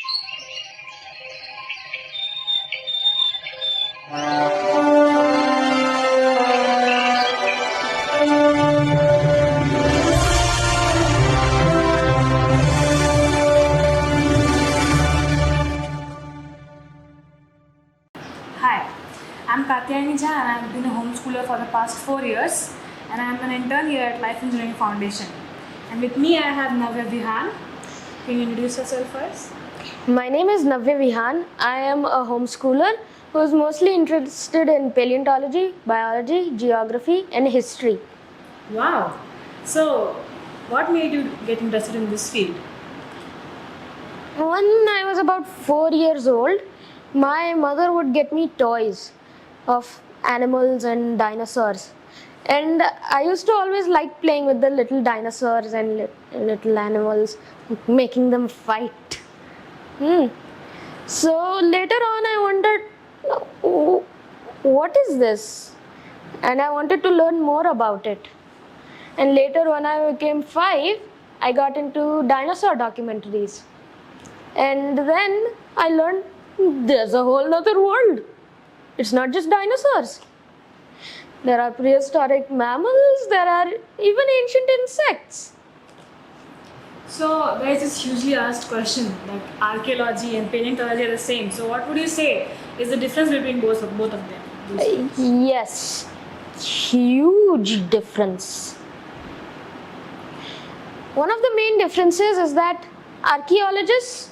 Hi, I'm Katyayani Jha and I've been a homeschooler for the past 4 years and I'm an intern here at Life Engineering Foundation. And with me I have Navya Vihan. Can you introduce yourself first? My name is Navya Vihan. I am a homeschooler who is mostly interested in paleontology, biology, geography and history. Wow! So, what made you get interested in this field? When I was about 4 years old, my mother would get me toys of animals and dinosaurs. And I used to always like playing with the little dinosaurs and little animals, making them fight. So later on I wondered, what is this? And I wanted to learn more about it. And later when I became 5, I got into dinosaur documentaries. And then I learned there's a whole other world. It's not just dinosaurs. There are prehistoric mammals, there are even ancient insects. So, there's this hugely asked question like archaeology and paleontology are the same. So, what would you say is the difference between both of them? these fields? Yes, huge difference. One of the main differences is that archaeologists,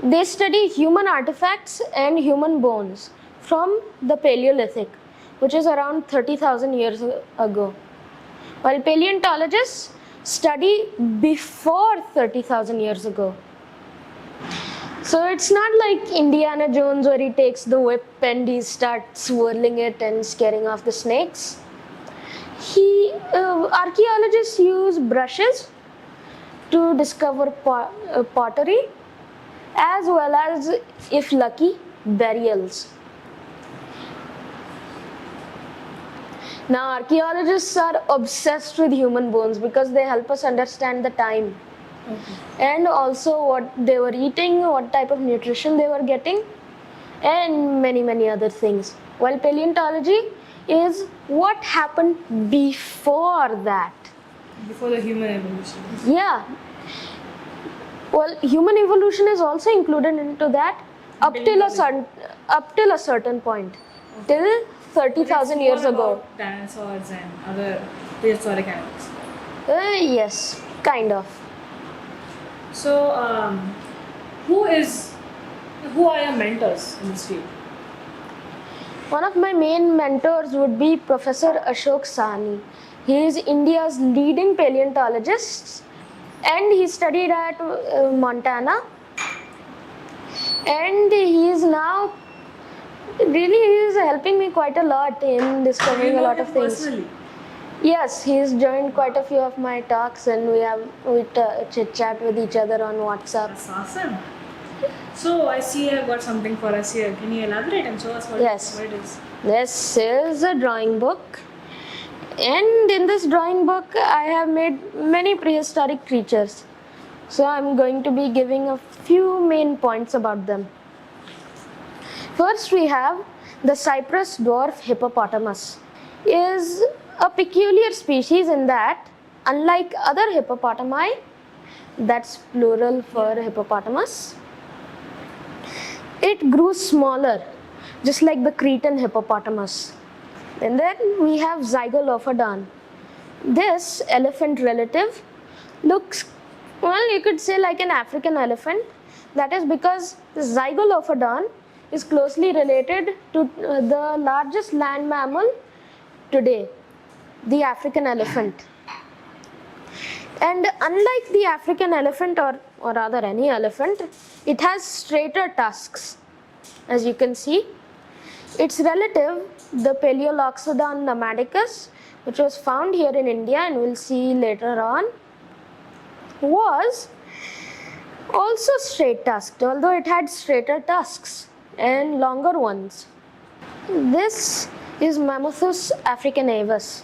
they study human artifacts and human bones from the Paleolithic, which is around 30,000 years ago, while paleontologists study before 30,000 years ago. So it's not like Indiana Jones where he takes the whip and he starts swirling it and scaring off the snakes. Archaeologists use brushes to discover pottery as well as, if lucky, burials. Now archaeologists are obsessed with human bones because they help us understand the time. And also what they were eating, what type of nutrition they were getting, and many other things. While paleontology is what happened before that. Before the human evolution. Yeah. Well, human evolution is also included into that up till a certain point, till 30,000 years ago. Dinosaurs and other prehistoric animals. Yes, kind of. So, who are your mentors in this field? One of my main mentors would be Professor Ashok Sahni. He is India's leading paleontologist and he studied at Montana. And he is now helping me quite a lot in discovering a lot of things. Personally? Yes, he's joined quite a few of my talks and we chit-chat with each other on WhatsApp. That's awesome. So I see I've got something for us here. Can you elaborate and show us what it is? This is a drawing book. And in this drawing book, I have made many prehistoric creatures. So I'm going to be giving a few main points about them. First we have the Cyprus dwarf hippopotamus. Is a peculiar species in that, unlike other hippopotami, that's plural for hippopotamus, it grew smaller, just like the Cretan hippopotamus. And then we have Zygolophodon. This elephant relative looks, well, you could say like an African elephant. That is because the Zygolophodon is closely related to the largest land mammal today, the African elephant. And unlike the African elephant or rather any elephant, it has straighter tusks, as you can see. Its relative, the Paleoloxodon namadicus, which was found here in India and we'll see later on, was also straight tusked, although it had straighter tusks and longer ones. This is Mammuthus africanavis.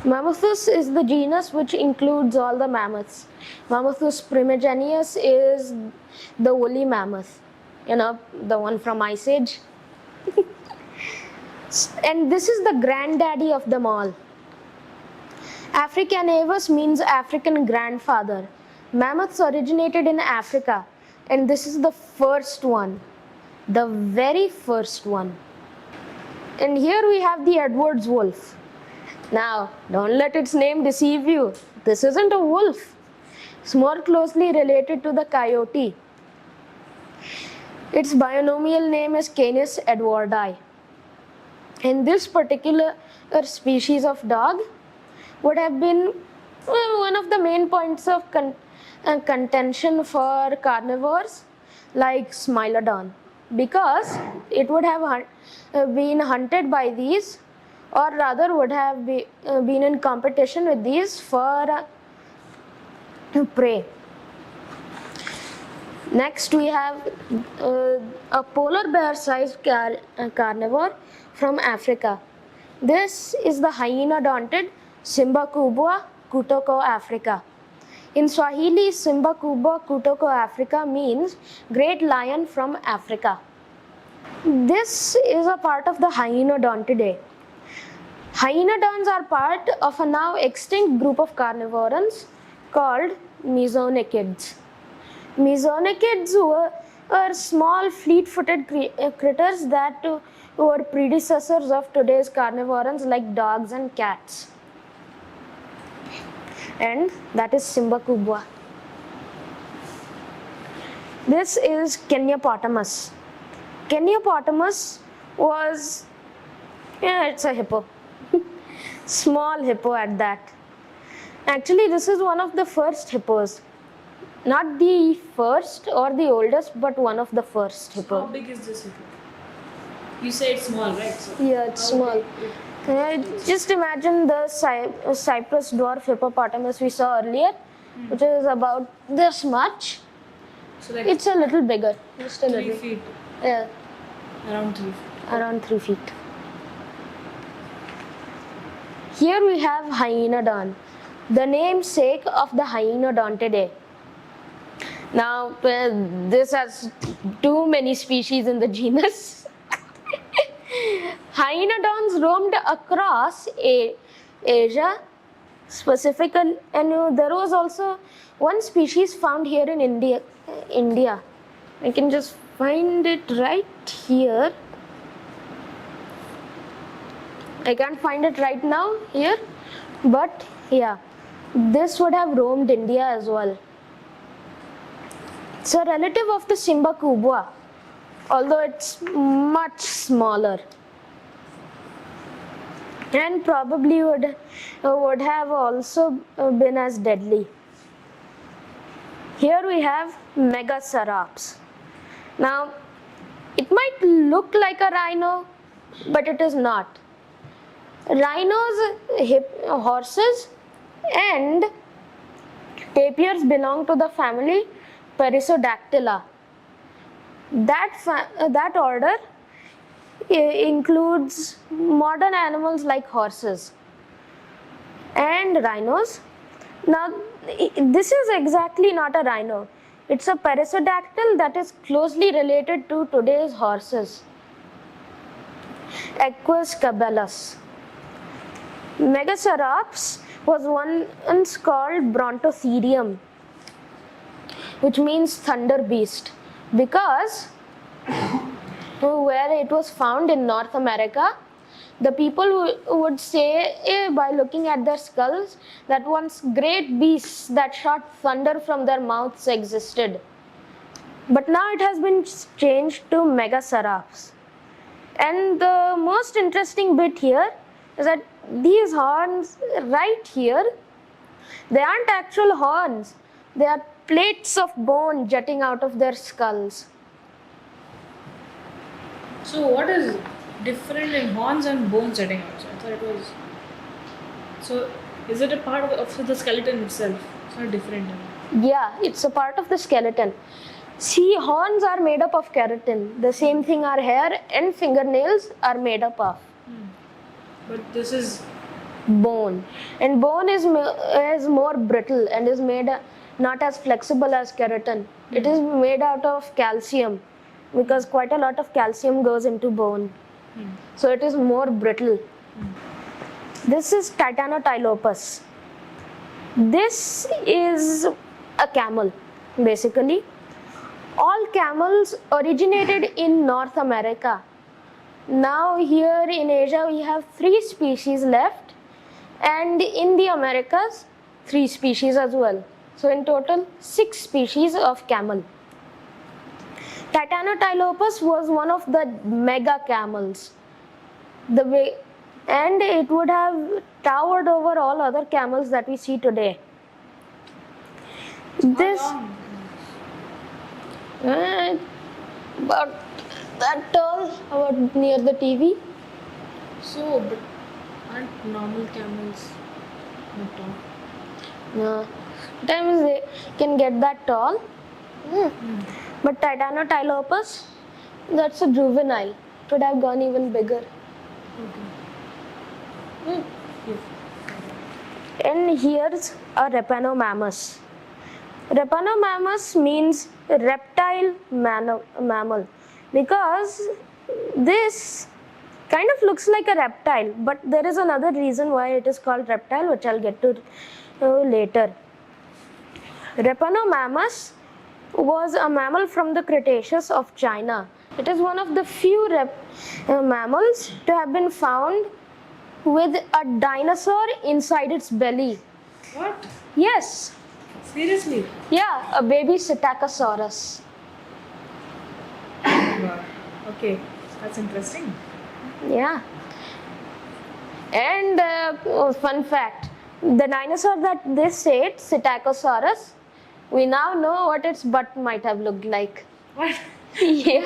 Mammuthus is the genus which includes all the mammoths. Mammuthus primigenius is the woolly mammoth. you know, the one from Ice Age. And this is the granddaddy of them all. Africanavus means African grandfather. Mammoths originated in Africa, and this is the first one, the very first one. And here we have the Edwards wolf. Now, don't let its name deceive you. This isn't a wolf. It's more closely related to the coyote. Its binomial name is Canis edwardi. And this particular species of dog would have been one of the main points of contention for carnivores like Smilodon, because it would have been hunted by these, or rather would have been in competition with these for prey. Next we have a polar bear sized carnivore from Africa. This is the hyena-donted Simba kubwa kutoko Africa. In Swahili, Simba kubwa kutoko Africa means great lion from Africa. This is a part of the Hyenodontidae. Hyenodons are part of a now extinct group of carnivorans called mesonychids. Mesonychids were small, fleet-footed critters that were predecessors of today's carnivorans like dogs and cats. And that is Simba kubwa. This is Kenyapotamus. Kenyapotamus was, it's a hippo. Small hippo at that. Actually, this is one of the first hippos. Not the first or the oldest, but one of the first hippos. How big is this hippo? You say it's small, right? So yeah, it's small. Just imagine the Cyprus dwarf hippopotamus we saw earlier, which is about this much. So like it's a little bigger, just a 3 little. feet. Yeah, Around 3 feet. around 3 feet. Here we have Hyenodon, the namesake of the Hyenodontidae. Now, this has too many species in the genus. Hyenodons roamed across Asia, specifically, and there was also one species found here in India. I can just find it right here. I can't find it right now here, but yeah, this would have roamed India as well. It's a relative of the Simba kubwa, although it's much smaller, and probably would have also been as deadly. Here we have Megacerops. Now, it might look like a rhino, but it is not. Rhinos, horses, and tapirs belong to the family Perissodactyla. That order includes modern animals like horses and rhinos. Now, this is exactly not a rhino. It's a perissodactyl that is closely related to today's horses. Equus cabellus. Megacerops was once called Brontotherium, which means thunder beast, because where it was found in North America, the people would say by looking at their skulls that once great beasts that shot thunder from their mouths existed. But now it has been changed to Megacerops. And the most interesting bit here is that these horns right here, they aren't actual horns. They are plates of bone jutting out of their skulls. So what is different in horns and bones jutting out? I thought it was. So is it a part of the skeleton itself? It's not different. Yeah, it's a part of the skeleton. See, horns are made up of keratin. The same thing our hair and fingernails are made up of. But this is bone. And bone is more brittle and is made not as flexible as keratin. It is made out of calcium, because quite a lot of calcium goes into bone. So it is more brittle. This is Titanotilopus. This is a camel, basically. All camels originated in North America. Now here in Asia we have 3 species left, and in the Americas 3 species as well. So in total 6 species of camel. Titanotilopus was one of the mega camels. And it would have towered over all other camels that we see today. This about that tall, about near the TV. So, but aren't normal camels not tall? No, sometimes they can get that tall. But Titanotilopus, that's a juvenile. It would have gone even bigger. And here's a Repenomamus. Repenomamus means reptile mammal because this kind of looks like a reptile, but there is another reason why it is called reptile, which I'll get to later. Repenomamus was a mammal from the Cretaceous of China. It is one of the few mammals to have been found with a dinosaur inside its belly. What? Yes. Seriously? Yeah, a baby Psittacosaurus. Wow. Okay, that's interesting. Yeah. And fun fact, the dinosaur that this ate, Psittacosaurus, we now know what its butt might have looked like. What? Yeah.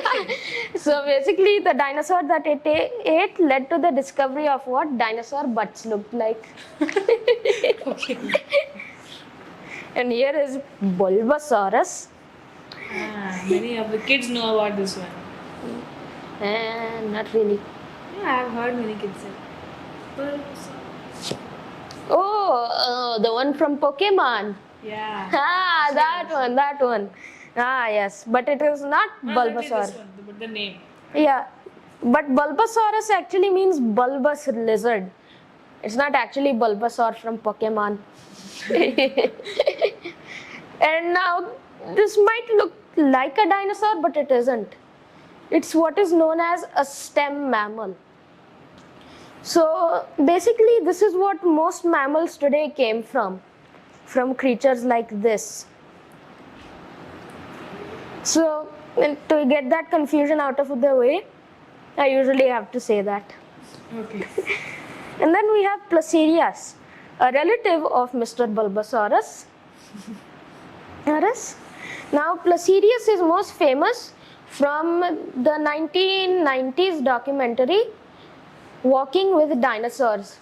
So basically the dinosaur that it ate led to the discovery of what dinosaur butts looked like. Okay. And here is Bulbasaurus. Many of the kids know about this one. Not really. Yeah, I've heard many kids say. Oh, the one from Pokemon. Yeah. That one. Yes, but it is not Bulbasaur. This one, but the name. Yeah, but Bulbasaurus actually means bulbous lizard. It's not actually Bulbasaur from Pokemon. And now this might look like a dinosaur, but it isn't. It's what is known as a stem mammal. So basically this is what most mammals today came from creatures like this. So to get that confusion out of the way, I usually have to say that. Okay. And then we have Placerias, a relative of Mr. Bulbasaurus. Now Placerius is most famous from the 1990s documentary Walking with Dinosaurs.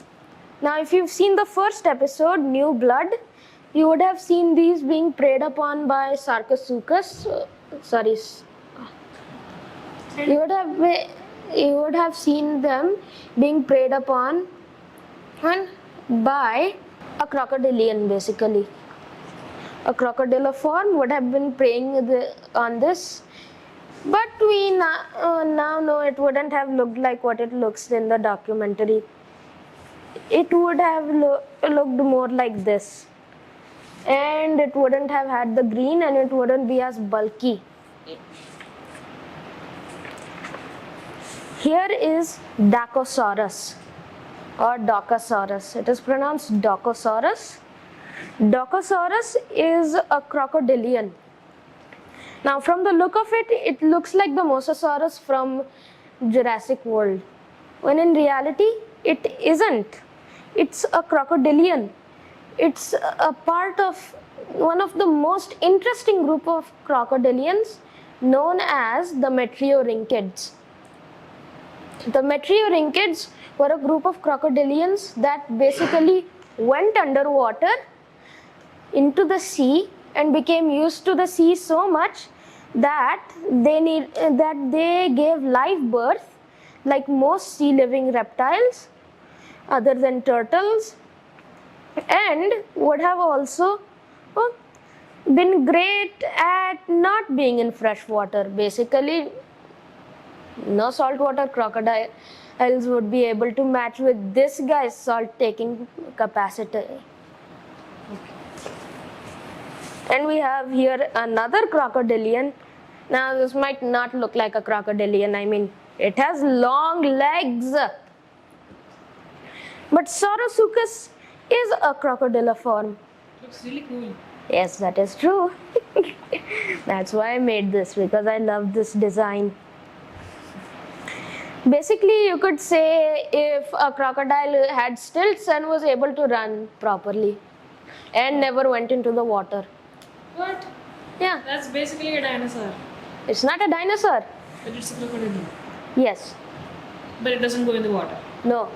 Now if you've seen the first episode, New Blood, you would have seen these being preyed upon by Sarcosuchus. You would have seen them being preyed upon by a crocodilian, basically. A crocodiliform would have been preying on this, but we now know it wouldn't have looked like what it looks in the documentary. It would have looked more like this, and it wouldn't have had the green, and it wouldn't be as bulky. Here is Dacosaurus or Docosaurus. It is pronounced Docosaurus. Docosaurus is a crocodilian. Now from the look of it, it looks like the Mosasaurus from Jurassic World, when in reality it isn't. It's a crocodilian. It's a part of one of the most interesting group of crocodilians known as the Metriorhynchids. The Metriorhynchids were a group of crocodilians that basically went underwater into the sea and became used to the sea so much that they gave live birth, like most sea living reptiles other than turtles, and would have also been great at not being in fresh water. Basically No saltwater crocodiles would be able to match with this guy's salt-taking capacity. And we have here another crocodilian. Now this might not look like a crocodilian. I mean, it has long legs. But Saurosuchus is a crocodiliform. Looks really cool. Yes, that is true. That's why I made this, because I love this design. Basically, you could say if a crocodile had stilts and was able to run properly and never went into the water. What? Yeah, That's basically a dinosaur. it's not a dinosaur. But it's a crocodile. Yes, But it doesn't go in the water. no.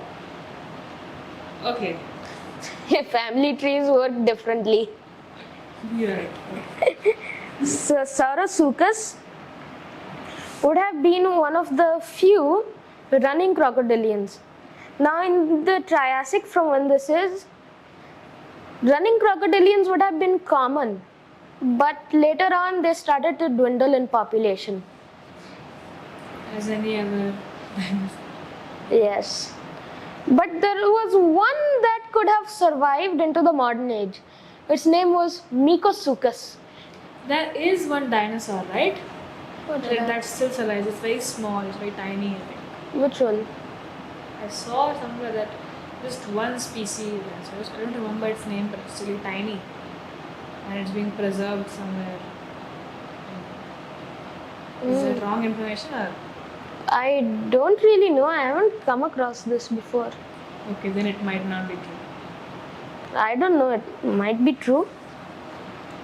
Okay. Family trees work differently. You're right. So Saurosuchus would have been one of the few running crocodilians. Now in the Triassic, from when this is, running crocodilians would have been common, but later on they started to dwindle in population. As any other dinosaur. Yes. But there was one that could have survived into the modern age. Its name was Mikosuchus. There is one dinosaur, right? What is that? That still survives. It's very small, it's very tiny, I think. Which one? I saw somewhere that just one species of dinosaurs. I don't remember its name, but it's really tiny. And it's being preserved somewhere. Is it wrong information or? I don't really know. I haven't come across this before. Okay, then it might not be true. I don't know. It might be true.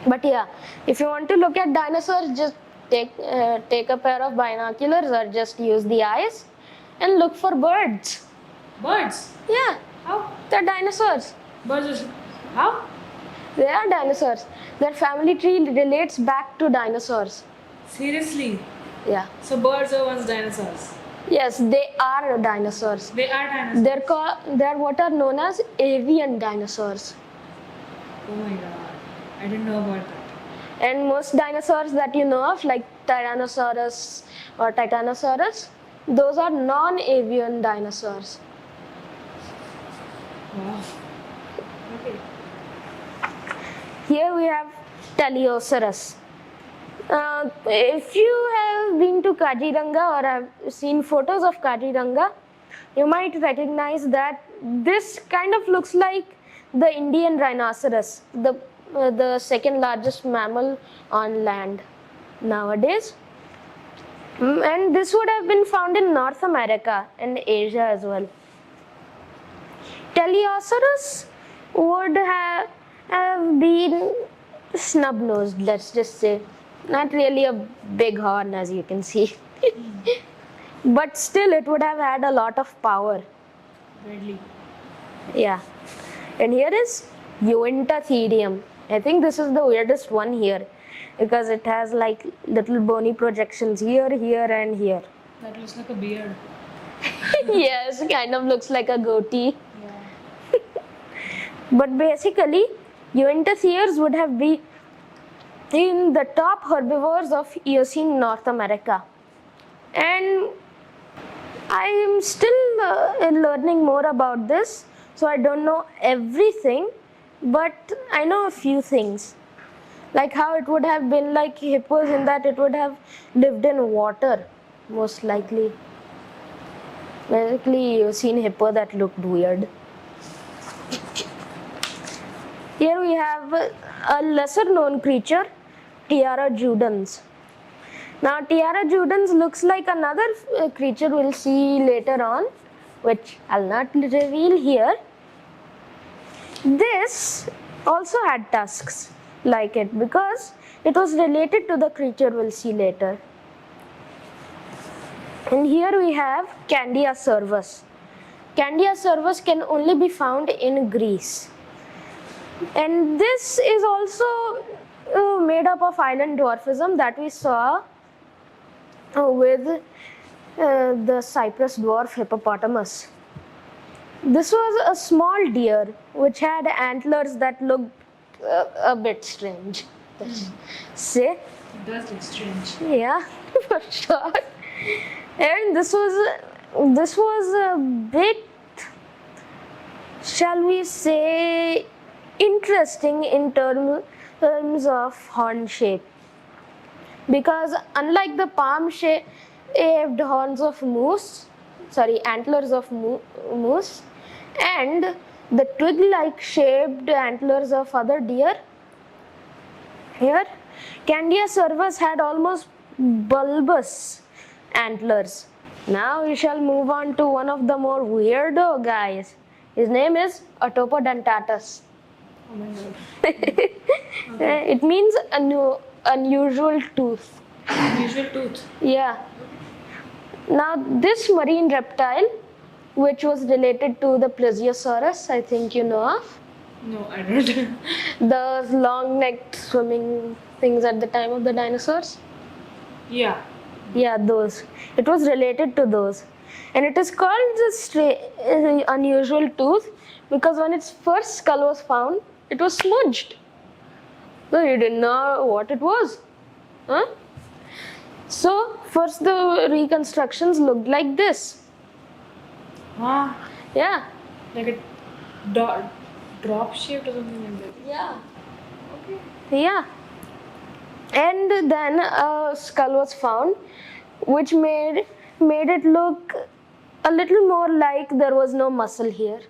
But yeah, if you want to look at dinosaurs, just take a pair of binoculars or just use the eyes and look for birds. Birds? Yeah, How? they're dinosaurs. Birds are. How? They are dinosaurs. Their family tree relates back to dinosaurs. Seriously? Yeah. So birds are once dinosaurs. Yes, they are dinosaurs. They are dinosaurs. They're what are known as avian dinosaurs. Oh my god. I didn't know about that. And most dinosaurs that you know of, like Tyrannosaurus or Titanosaurus, those are non-avian dinosaurs. Wow. Okay. Here we have Teleosaurus. If you have been to Kaziranga or have seen photos of Kaziranga, you might recognize that this kind of looks like the Indian rhinoceros, the second largest mammal on land nowadays. And this would have been found in North America and Asia as well. Teleosaurus would have been snub-nosed, let's just say. Not really a big horn, as you can see. But still, it would have had a lot of power. Deadly. Yeah. And here is Uintatherium. I think this is the weirdest one here, because it has like little bony projections here, here, and here. That looks like a beard. Yes, kind of looks like a goatee. Yeah. But basically, Uintatheres would have been in the top herbivores of Eocene North America. And I am still learning more about this, so I don't know everything, but I know a few things. Like how it would have been like hippos, in that it would have lived in water, most likely. Basically, you've seen hippo that looked weird. Here we have a lesser known creature, Tiara judens. Now Tiara judens looks like another creature we'll see later on, which I'll not reveal here. This also had tusks like it, because it was related to the creature we'll see later. And here we have Candia cervus. Candia cervus can only be found in Greece. And this is also made up of island dwarfism that we saw with the Cyprus dwarf hippopotamus. This was a small deer which had antlers that looked a bit strange. Say? It does look strange. Yeah, for sure. And this was a bit, shall we say, interesting in terms of horn shape, because unlike the palm-shaped horns of antlers of moose, and the twig-like shaped antlers of other deer, here Candiasaurus had almost bulbous antlers. Now we shall move on to one of the more weirdo guys. His name is Atopodentatus. Oh my god. It means unusual tooth. Unusual tooth. Yeah. Now this marine reptile, which was related to the Plesiosaurus, I think you know of. No, I don't. Those long-necked swimming things at the time of the dinosaurs. Yeah. Yeah, those. It was related to those. And it is called the unusual tooth because when its first skull was found, it was smudged. So you didn't know what it was. Huh? So first the reconstructions looked like this. Ah, Yeah. like a drop shaped or something like that. Yeah. Okay. Yeah. And then a skull was found, which made it look a little more like there was no muscle here.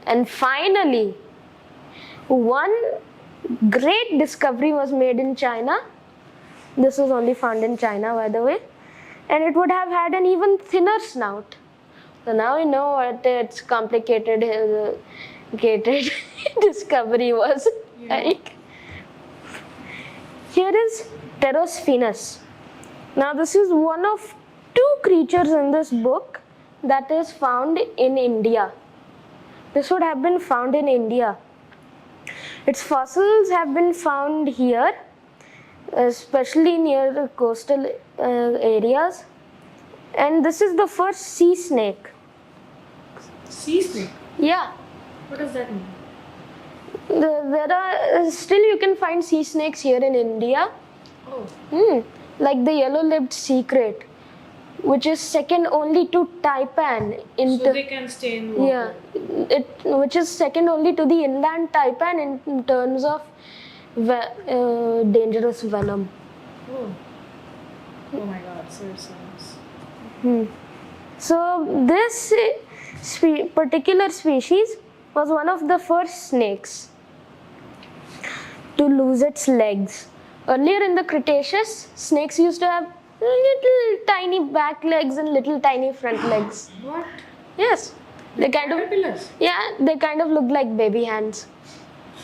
And finally, one great discovery was made in China. This was only found in China, by the way. And it would have had an even thinner snout. So now we know what its complicated discovery was. Yeah. Like. Here is Pterosphenus. Now this is one of two creatures in this book that is found in India. This would have been found in India. Its fossils have been found here, especially near the coastal areas. And this is the first sea snake. Sea snake? Yeah. What does that mean? There are still you can find sea snakes here in India. Oh. Like the yellow-lipped sea crate, which is second only to taipan. So they can stay in water. Yeah, which is second only to the inland taipan in terms of dangerous venom. Oh. Oh my god, so it sounds. So this particular species was one of the first snakes to lose its legs. Earlier in the Cretaceous, snakes used to have little tiny back legs and little tiny front legs. What? Yes, they kind of Caterpillars? they kind of look like baby hands.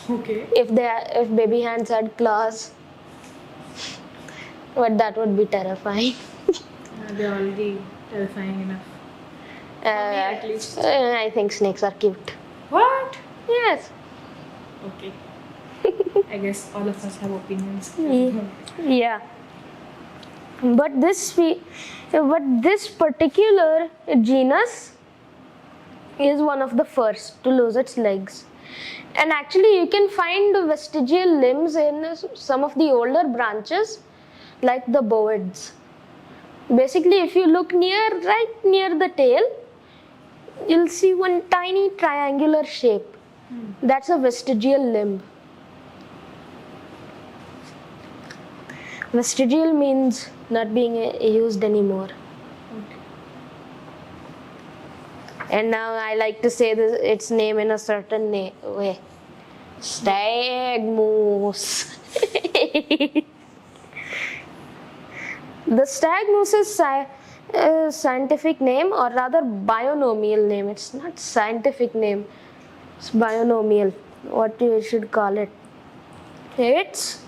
Okay. If baby hands had claws, but that would be terrifying. They're already terrifying enough. For me, at least. I think snakes are cute. What? Yes. Okay. I guess all of us have opinions. Yeah. But this particular genus is one of the first to lose its legs. And actually you can find vestigial limbs in some of the older branches like the bovids. Basically if you look right near the tail, you'll see one tiny triangular shape. That's a vestigial limb. Vestigial means not being used anymore. Okay. And now I like to say its name in a certain way. Stag moose. The stag moose's scientific name, or rather bionomial name, it's not scientific name, it's bionomial, what you should call it. It's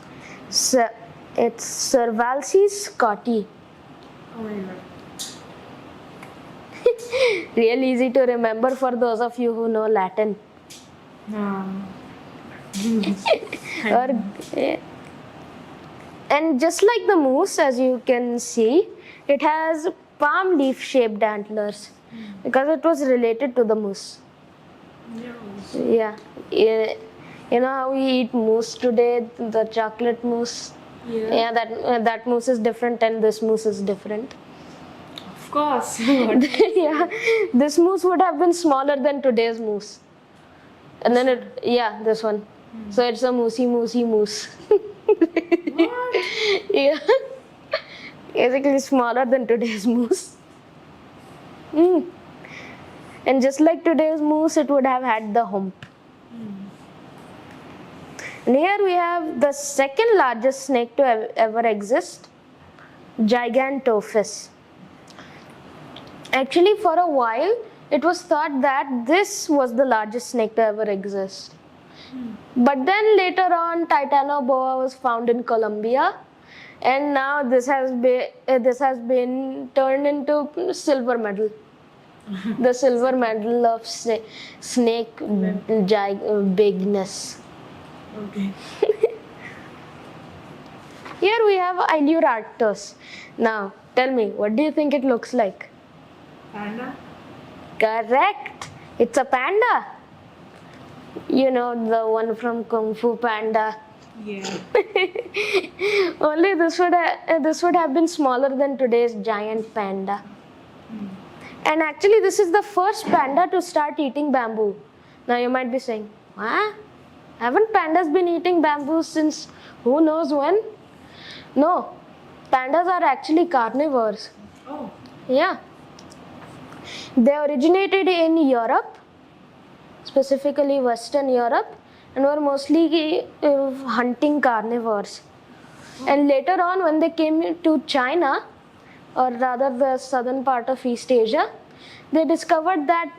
Servalcis scotti. Oh my god. Real easy to remember for those of you who know Latin. And just like the moose, as you can see, it has palm leaf shaped antlers because it was related to the moose. Yes. Yeah. You know how we eat mousse today, the chocolate mousse? Yeah, that moose is different and this moose is different. Of course. Yeah, this moose would have been smaller than today's moose. And then this one. So it's a moosey moose. What? Yeah, basically smaller than today's moose. And just like today's moose, it would have had the hump. And here we have the second largest snake to ever exist, Gigantophis. Actually, for a while, it was thought that this was the largest snake to ever exist. But then later on, Titanoboa was found in Colombia, and now this has been turned into silver medal. The silver medal of snake bigness. Okay. Here we have Eilurarctos. Now, tell me, what do you think it looks like? Panda? Correct. It's a panda. You know, the one from Kung Fu Panda. Yeah. Only this would have been smaller than today's giant panda. And actually, this is the first panda to start eating bamboo. Now you might be saying, "Huh? Haven't pandas been eating bamboo since who knows when?" No, pandas are actually carnivores. Oh. Yeah. They originated in Europe, specifically Western Europe, and were mostly hunting carnivores. And later on, when they came to China, or rather the southern part of East Asia, they discovered that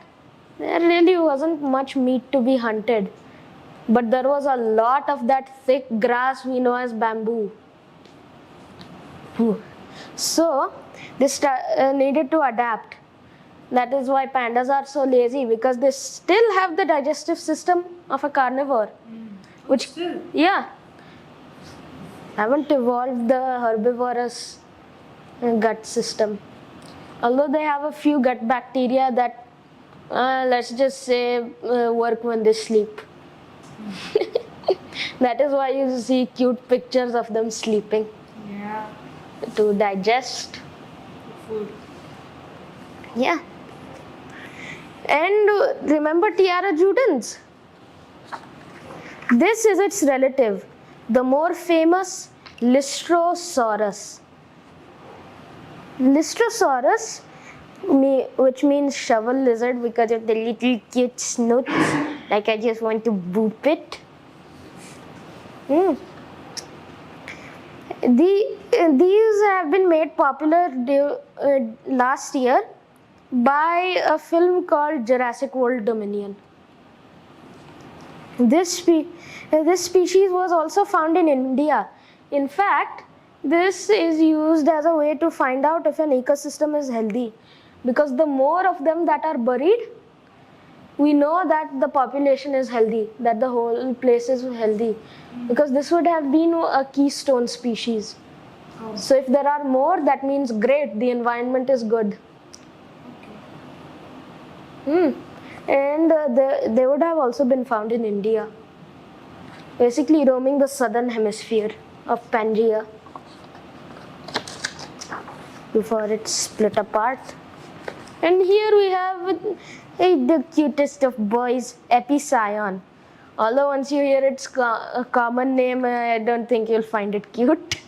there really wasn't much meat to be hunted. But there was a lot of that thick grass we know as bamboo. So, they needed to adapt. That is why pandas are so lazy, because they still have the digestive system of a carnivore. Which, Still? yeah, haven't evolved the herbivorous gut system. Although they have a few gut bacteria that, let's just say, work when they sleep. That is why you see cute pictures of them sleeping. Yeah. To digest. Food. Yeah. And remember Tiara judens? This is its relative, the more famous Lystrosaurus. Lystrosaurus, which means shovel lizard because of the little cute snoot, like I just want to boop it. These have been made popular last year by a film called Jurassic World Dominion. This species was also found in India. In fact, this is used as a way to find out if an ecosystem is healthy, because the more of them that are buried, we know that the population is healthy, that the whole place is healthy, because this would have been a keystone species. So if there are more, that means great, the environment is good. And they would have also been found in India, basically roaming the southern hemisphere of Pangaea before it split apart. And here we have the cutest of boys, Epicyon. Although once you hear its common name, I don't think you'll find it cute.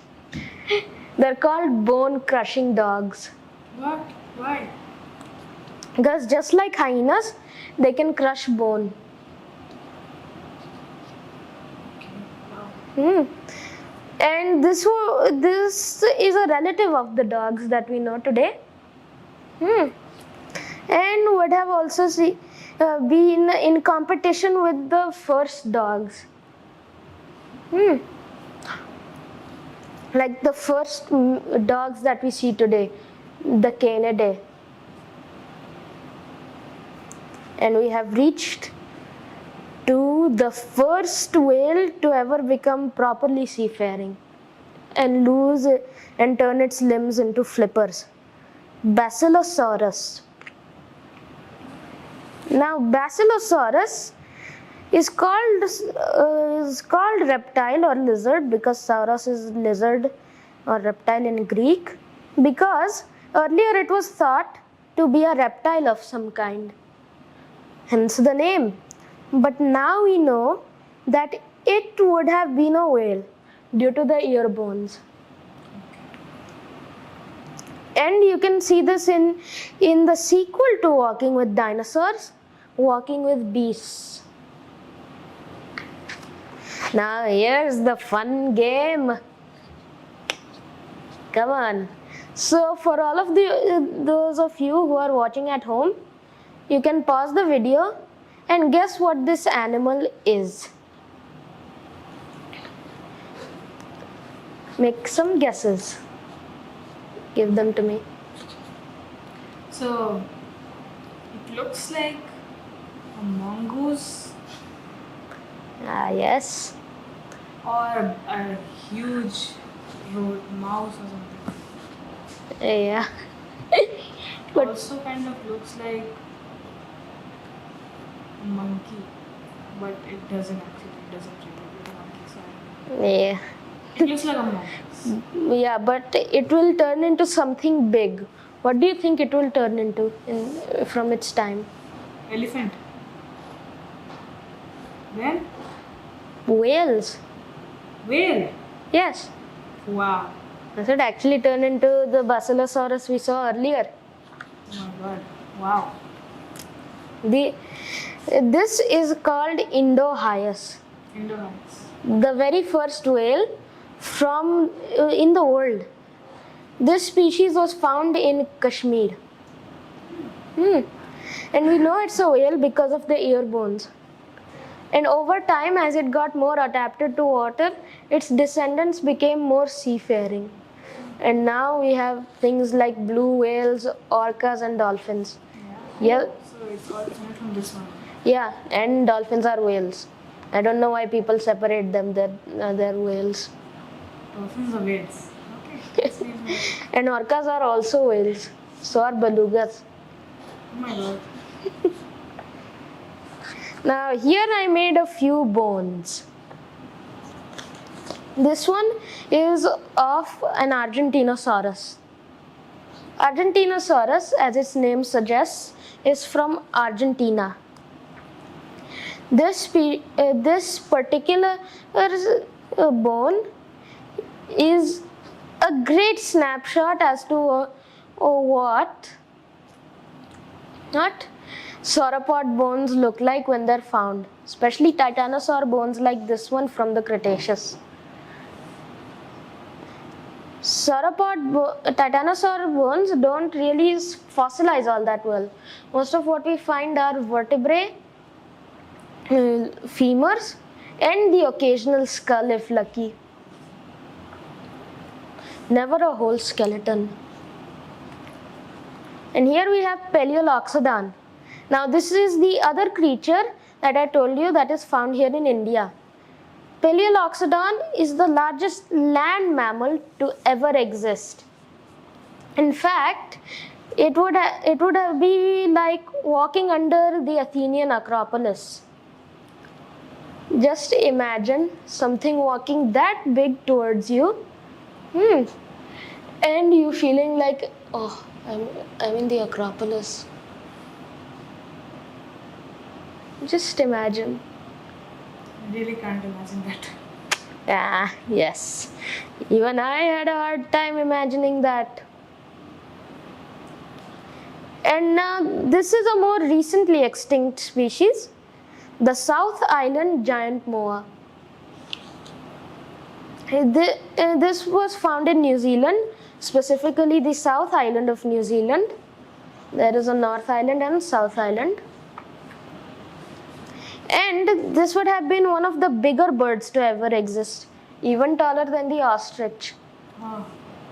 They're called bone-crushing dogs. What? Why? Because just like hyenas, they can crush bone. And this is a relative of the dogs that we know today. And would have also been in competition with the first dogs. Like the first dogs that we see today, the Canidae. And we have reached to the first whale to ever become properly seafaring and turn its limbs into flippers. Basilosaurus. Now, Basilosaurus is called reptile or lizard, because Sauros is lizard or reptile in Greek, because earlier it was thought to be a reptile of some kind, hence the name. But now we know that it would have been a whale due to the ear bones. And you can see this in the sequel to Walking with Dinosaurs, Walking with Beasts. Now here's the fun game. Come on. So for all of those of you who are watching at home, you can pause the video and guess what this animal is. Make some guesses. Give them to me. So, it looks like a mongoose Yes. or a huge mouse or something. Yeah. But Also kind of looks like a monkey, but it doesn't represent a monkey, so yeah. it looks like a mouse. Yeah, but it will turn into something big. What do you think it will turn into from its time? Elephant. Then? Whales. Whale. Yes. Wow. Does it actually turn into the Basilosaurus we saw earlier? Oh my god. Wow. This is called Indohyus, Indonesia. the very first whale from in the world. This species was found in Kashmir. And we know it's a whale because of the ear bones. And over time, as it got more adapted to water, its descendants became more seafaring. And now we have things like blue whales, orcas, and dolphins. Yeah. So it's originate from this one. Yeah, and dolphins are whales. I don't know why people separate them. They're whales. Dolphins are whales. Okay. And orcas are also whales. So are belugas. Oh my god. Now here I made a few bones. This one is of an Argentinosaurus. Argentinosaurus, as its name suggests, is from Argentina. This particular bone is a great snapshot as to what sauropod bones look like when they're found, especially titanosaur bones like this one from the Cretaceous. Titanosaur bones don't really fossilize all that well. Most of what we find are vertebrae, femurs, and the occasional skull if lucky. Never a whole skeleton. And here we have Paleoloxodon. Now this is the other creature that I told you that is found here in India. Paleoloxodon is the largest land mammal to ever exist. In fact, it would be like walking under the Athenian Acropolis. Just imagine something walking that big towards you, and you feeling like, oh, I'm in the Acropolis. Just imagine. I really can't imagine that. Yes. Even I had a hard time imagining that. And now this is a more recently extinct species, the South Island giant moa. This was found in New Zealand, specifically the South Island of New Zealand. There is a North Island and South Island. And this would have been one of the bigger birds to ever exist, even taller than the ostrich,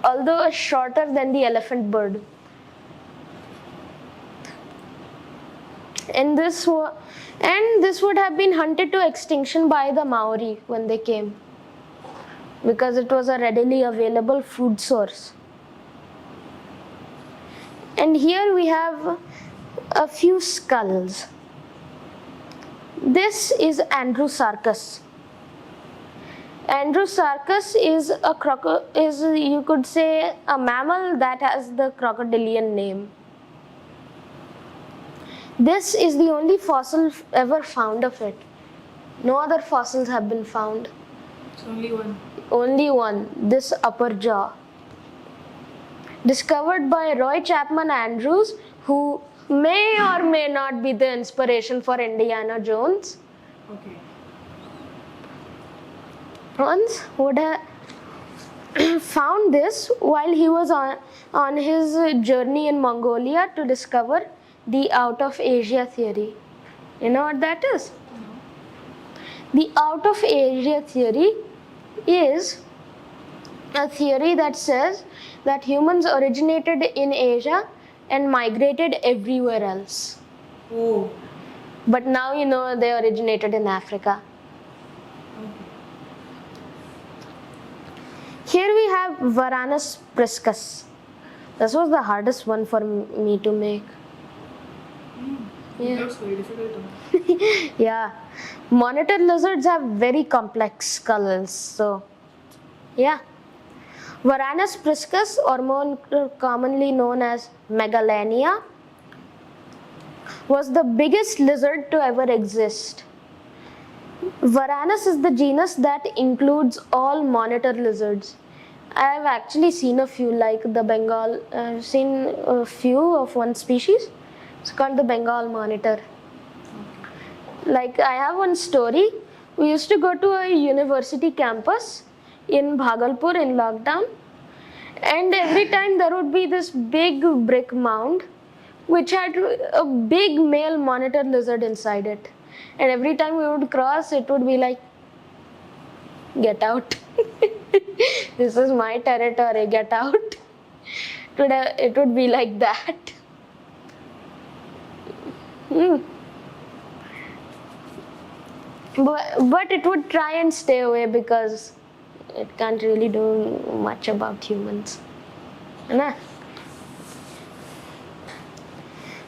although shorter than the elephant bird. And this would have been hunted to extinction by the Maori when they came, because it was a readily available food source. And here we have a few skulls. This is Andrewsarchus. Andrewsarchus is you could say a mammal that has the crocodilian name. This is the only fossil ever found of it. No other fossils have been found. It's only one. Only one, this upper jaw. Discovered by Roy Chapman Andrews, who may or may not be the inspiration for Indiana Jones. Okay. Once would have found this while he was on his journey in Mongolia to discover the out of Asia theory. You know what that is? The out of Asia theory is a theory that says that humans originated in Asia and migrated everywhere else. Oh. But now you know they originated in Africa. Here we have Varanus priscus. This was the hardest one for me to make. Yeah. That's very difficult. Yeah. Monitor lizards have very complex skulls. So, yeah. Varanus priscus, or more commonly known as Megalania, was the biggest lizard to ever exist. Varanus is the genus that includes all monitor lizards. I have actually seen a few, like the Bengal. I've seen a few of one species. It's called the Bengal monitor. Like, I have one story. We used to go to a university campus in Bhagalpur in lockdown, and every time there would be this big brick mound which had a big male monitor lizard inside it. And every time we would cross, it would be like, get out. This is my territory, get out. It would be like that. But it would try and stay away because it can't really do much about humans. Nah.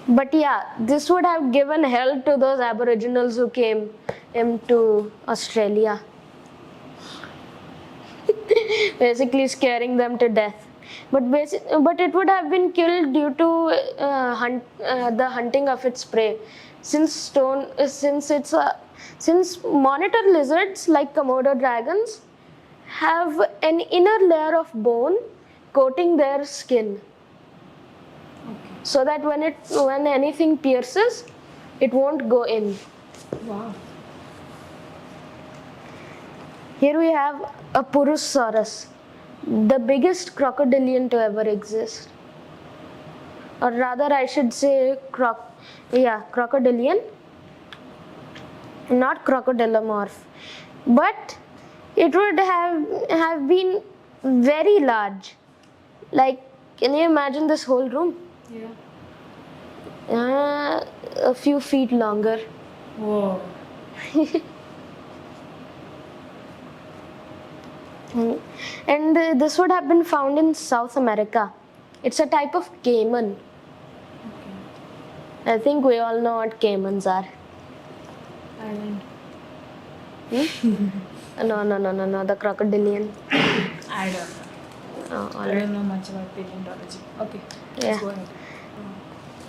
But yeah, this would have given hell to those aboriginals who came into Australia. Basically scaring them to death. But it would have been killed due to the hunting of its prey. Since monitor lizards like Komodo dragons have an inner layer of bone coating their skin, so that when anything pierces, it won't go in. Wow. Here we have a Purusaurus, the biggest crocodilian to ever exist. Or rather, I should say crocodilian, not crocodilomorph. But it would have been very large. Like, can you imagine this whole room? Yeah. A few feet longer. Whoa. And this would have been found in South America. It's a type of caiman. Okay. I think we all know what caimans are. Island. No, the crocodilian. I don't know. Oh, I don't know much about paleontology. Okay, let's Yeah. go ahead.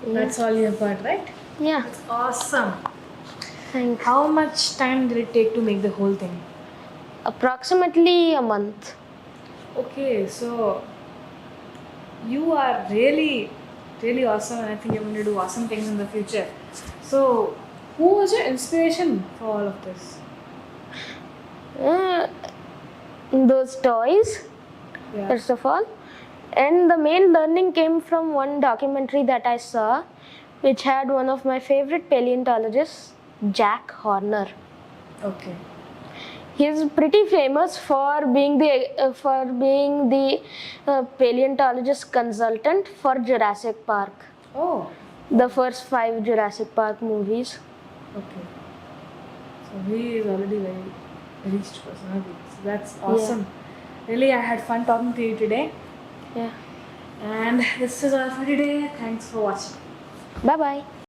That's all you have got, right? Yeah, That's awesome. thanks. How much time did it take to make the whole thing? Approximately a month. Okay, so you are really, really awesome, and I think you're going to do awesome things in the future. So, who was your inspiration for all of this? Those toys, Yeah. first of all. And the main learning came from one documentary that I saw, which had one of my favorite paleontologists, Jack Horner. Okay. He's pretty famous for being the paleontologist consultant for Jurassic Park, Oh. the first 5 Jurassic Park movies. Okay. So he is already very reached personality. So that's awesome. Really, I had fun talking to you today. Yeah. And this is all for today. Thanks for watching. Bye bye.